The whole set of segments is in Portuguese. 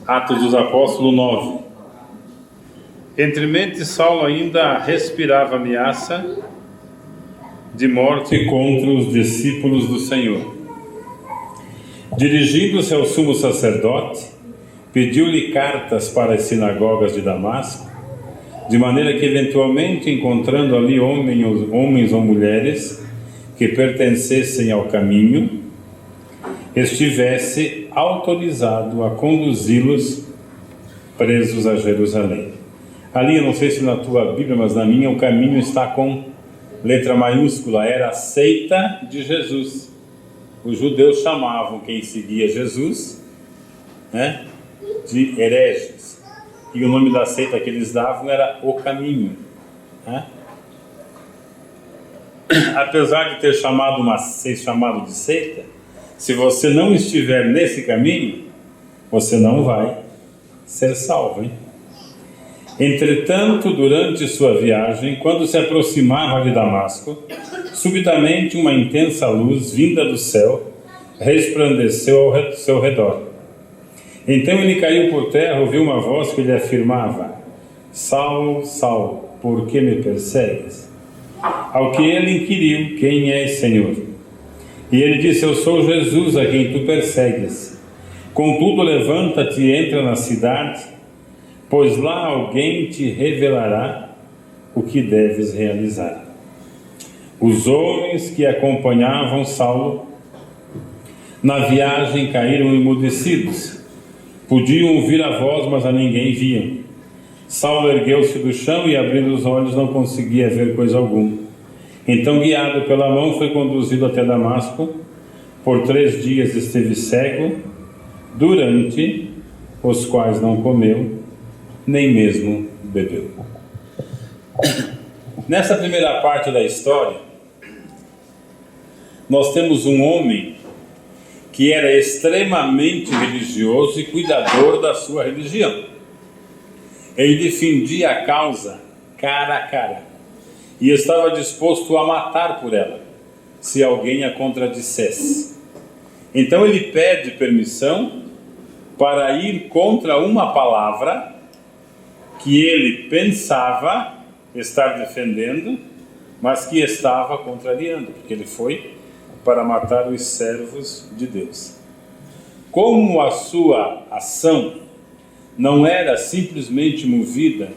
Atos dos Apóstolos 9. Entremente, Saulo ainda respirava ameaça de morte contra os discípulos do Senhor. Dirigindo-se ao sumo sacerdote, pediu-lhe cartas para as sinagogas de Damasco, de maneira que, eventualmente, encontrando ali homens ou mulheres que pertencessem ao caminho, estivesse autorizado a conduzi-los presos a Jerusalém. Ali, eu não sei se na tua Bíblia, mas na minha, o caminho está com letra maiúscula, era a seita de Jesus. Os judeus chamavam quem seguia Jesus, né, de hereges. E o nome da seita que eles davam era o caminho, né? Apesar de ter ser chamado de seita, se você não estiver nesse caminho, você não vai ser salvo, hein? Entretanto, durante sua viagem, quando se aproximava de Damasco, subitamente uma intensa luz vinda do céu resplandeceu ao seu redor. Então ele caiu por terra, ouviu uma voz que lhe afirmava: Saulo, Saulo, por que me persegues? Ao que ele inquiriu: Quem és, Senhor? E ele disse: Eu sou Jesus, a quem tu persegues. Contudo, levanta-te e entra na cidade, pois lá alguém te revelará o que deves realizar. Os homens que acompanhavam Saulo na viagem caíram emudecidos. Podiam ouvir a voz, mas a ninguém viam. Saulo ergueu-se do chão e, abrindo os olhos, não conseguia ver coisa alguma. Então, guiado pela mão, foi conduzido até Damasco. Por 3 dias esteve cego, durante os quais não comeu, nem mesmo bebeu. Nessa primeira parte da história, nós temos um homem que era extremamente religioso e cuidador da sua religião. Ele defendia a causa cara a cara e estava disposto a matar por ela, se alguém a contradissesse. Então ele pede permissão para ir contra uma palavra que ele pensava estar defendendo, mas que estava contrariando, porque ele foi para matar os servos de Deus. Como a sua ação não era simplesmente movida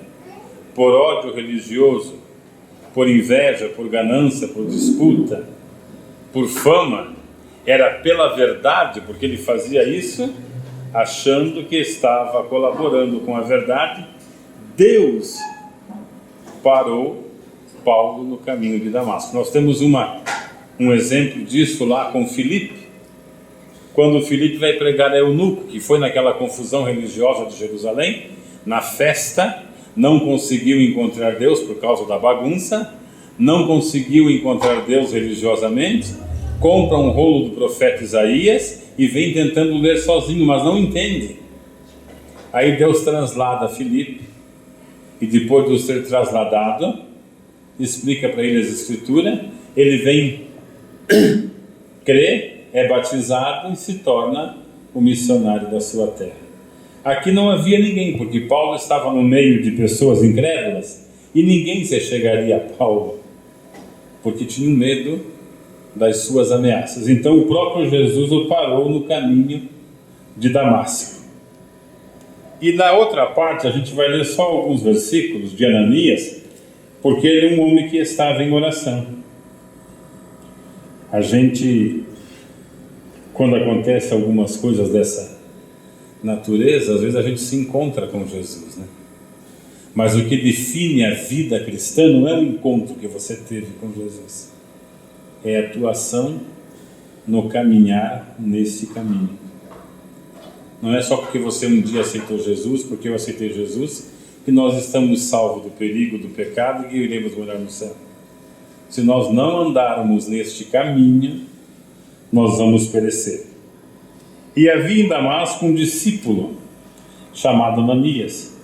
por ódio religioso, por inveja, por ganância, por disputa, por fama, era pela verdade, porque ele fazia isso achando que estava colaborando com a verdade. Deus parou Paulo no caminho de Damasco. Nós temos um exemplo disso lá com Filipe, quando Filipe vai pregar a eunuco, que foi naquela confusão religiosa de Jerusalém, na festa, não conseguiu encontrar Deus por causa da bagunça, não conseguiu encontrar Deus religiosamente, compra um rolo do profeta Isaías e vem tentando ler sozinho, mas não entende. Aí Deus translada Filipe, e depois de ser trasladado, explica para ele as escrituras, ele vem, crê, é batizado e se torna o missionário da sua terra. Aqui não havia ninguém, porque Paulo estava no meio de pessoas incrédulas e ninguém se chegaria a Paulo, porque tinha medo das suas ameaças. Então o próprio Jesus o parou no caminho de Damasco. E na outra parte a gente vai ler só alguns versículos de Ananias, porque ele é um homem que estava em oração. A gente, quando acontece algumas coisas dessa natureza, às vezes a gente se encontra com Jesus, né? Mas o que define a vida cristã não é o encontro que você teve com Jesus, é a tua ação no caminhar nesse caminho. Não é só porque você um dia aceitou Jesus, porque eu aceitei Jesus, que nós estamos salvos do perigo, do pecado e que iremos morar no céu. Se nós não andarmos neste caminho, nós vamos perecer. E havia em Damasco um discípulo chamado Ananias.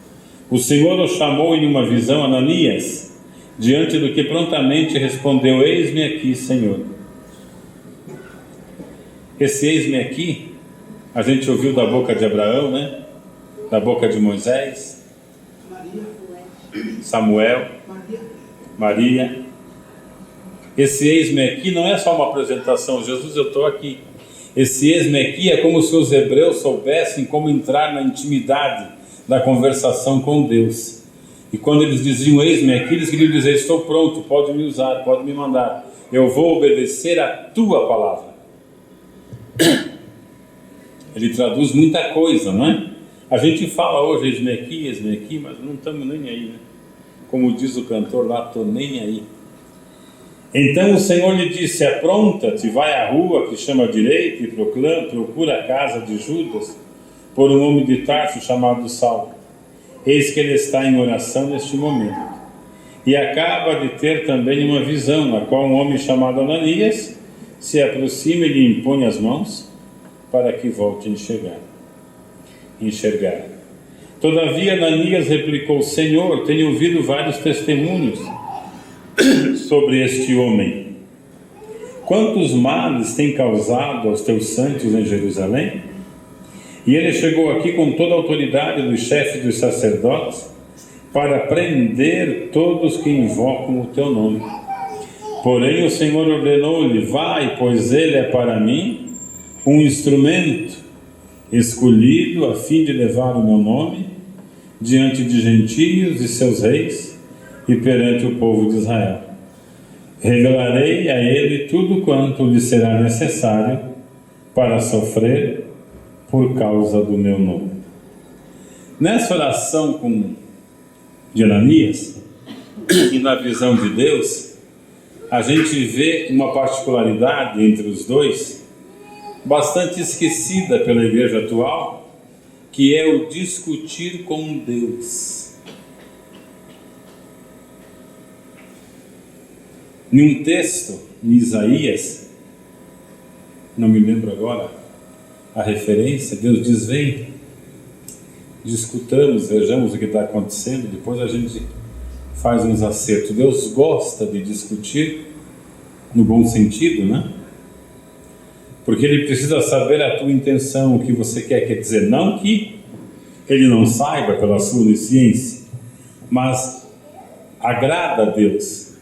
O Senhor o chamou em uma visão: Ananias, diante do que prontamente respondeu: Eis-me aqui, Senhor. Esse eis-me aqui, a gente ouviu da boca de Abraão, né? da boca de Moisés, Samuel, Maria. Esse eis-me aqui não é só uma apresentação, Jesus, eu estou aqui. Esse eis-me aqui é como se os hebreus soubessem como entrar na intimidade da conversação com Deus. E quando eles diziam eis-me aqui, eles queriam dizer: estou pronto, pode me usar, pode me mandar, eu vou obedecer a tua palavra. Ele traduz muita coisa, não é? A gente fala hoje eis-me aqui, mas não estamos nem aí, né? Como diz o cantor lá, estou nem aí. Então o Senhor lhe disse: apronta-te, vai à rua que chama direita e procura a casa de Judas, por um homem de Tarso chamado Saulo. Eis que ele está em oração neste momento. E acaba de ter também uma visão, na qual um homem chamado Ananias se aproxima e lhe impõe as mãos para que volte a enxergar. Todavia Ananias replicou: Senhor, tenho ouvido vários testemunhos sobre este homem. Quantos males tem causado aos teus santos em Jerusalém? E ele chegou aqui com toda a autoridade dos chefes dos sacerdotes para prender todos que invocam o teu nome. Porém o Senhor ordenou-lhe: vai, pois ele é para mim um instrumento escolhido a fim de levar o meu nome diante de gentios e seus reis e perante o povo de Israel. Revelarei a ele tudo quanto lhe será necessário para sofrer por causa do meu nome. Nessa oração de Ananias e na visão de Deus, a gente vê uma particularidade entre os dois bastante esquecida pela igreja atual, que é o discutir com Deus. Em um texto, em Isaías, não me lembro agora a referência, Deus diz: vem, discutamos, vejamos o que está acontecendo, depois a gente faz uns acertos. Deus gosta de discutir no bom sentido, né? Porque Ele precisa saber a tua intenção, o que você quer dizer. Não que Ele não saiba pela sua onisciência, mas agrada a Deus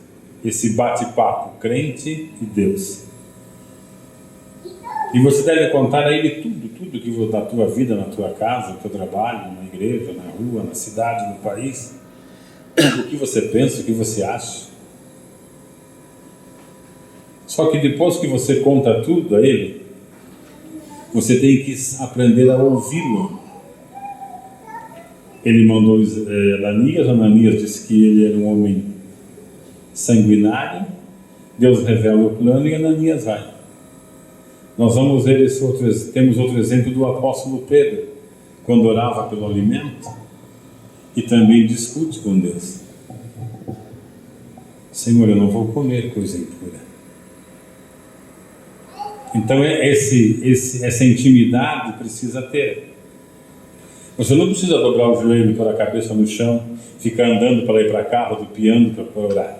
esse bate-papo, crente e Deus. E você deve contar a Ele tudo que da tua vida, na tua casa, no teu trabalho, na igreja, na rua, na cidade, no país. O que você pensa, o que você acha. Só que depois que você conta tudo a Ele, você tem que aprender a ouvi-lo. Ele mandou Ananias disse que ele era um homem sanguinário. Deus revela o plano e Ananias vai. Nós vamos ver temos outro exemplo do apóstolo Pedro, quando orava pelo alimento e também discute com Deus: Senhor, eu não vou comer coisa impura. Então essa intimidade precisa ter. Você não precisa dobrar o joelho, pôr a cabeça no chão, ficar andando para ir para cá, rodopiando para orar.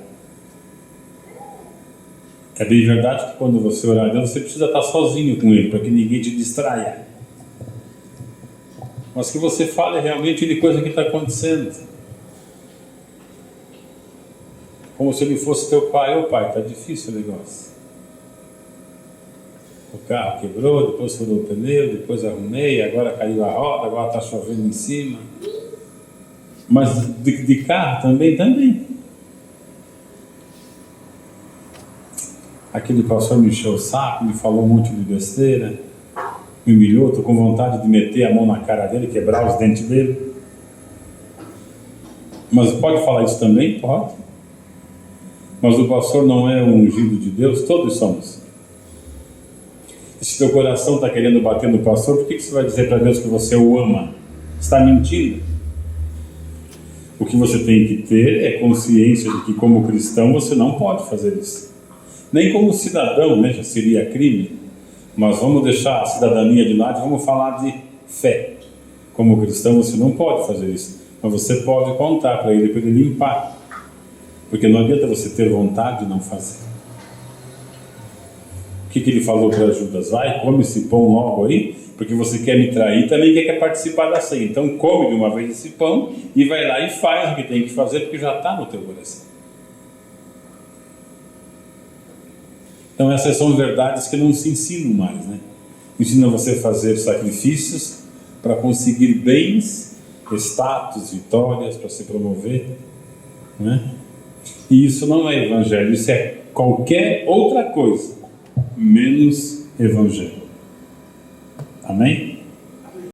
É bem verdade que quando você orar a Deus, você precisa estar sozinho com Ele, para que ninguém te distraia. Mas que você fale realmente de coisa que está acontecendo. Como se ele fosse teu pai. Ô pai, está difícil o negócio. O carro quebrou, depois furou o pneu, depois arrumei, agora caiu a roda, agora está chovendo em cima. Mas de carro também. Aquele pastor me encheu o saco, me falou um monte de besteira, me humilhou, estou com vontade de meter a mão na cara dele, quebrar os dentes dele. Mas pode falar isso também? Pode. Mas o pastor não é um ungido de Deus? Todos somos. Se teu coração está querendo bater no pastor, por que você vai dizer para Deus que você o ama? Está mentindo. O que você tem que ter é consciência de que, como cristão, você não pode fazer isso. Nem como cidadão, né? Já seria crime. Mas vamos deixar a cidadania de lado e vamos falar de fé. Como cristão, você não pode fazer isso. Mas você pode contar para ele limpar. Porque não adianta você ter vontade de não fazer. O que ele falou para Judas? Vai, come esse pão logo aí, porque você quer me trair, também quer participar da ceia. Então come de uma vez esse pão e vai lá e faz o que tem que fazer, porque já está no teu coração. Então essas são verdades que não se ensinam mais, né? Ensina você a fazer sacrifícios para conseguir bens, status, vitórias, para se promover, né? E isso não é evangelho, isso é qualquer outra coisa, menos evangelho. Amém?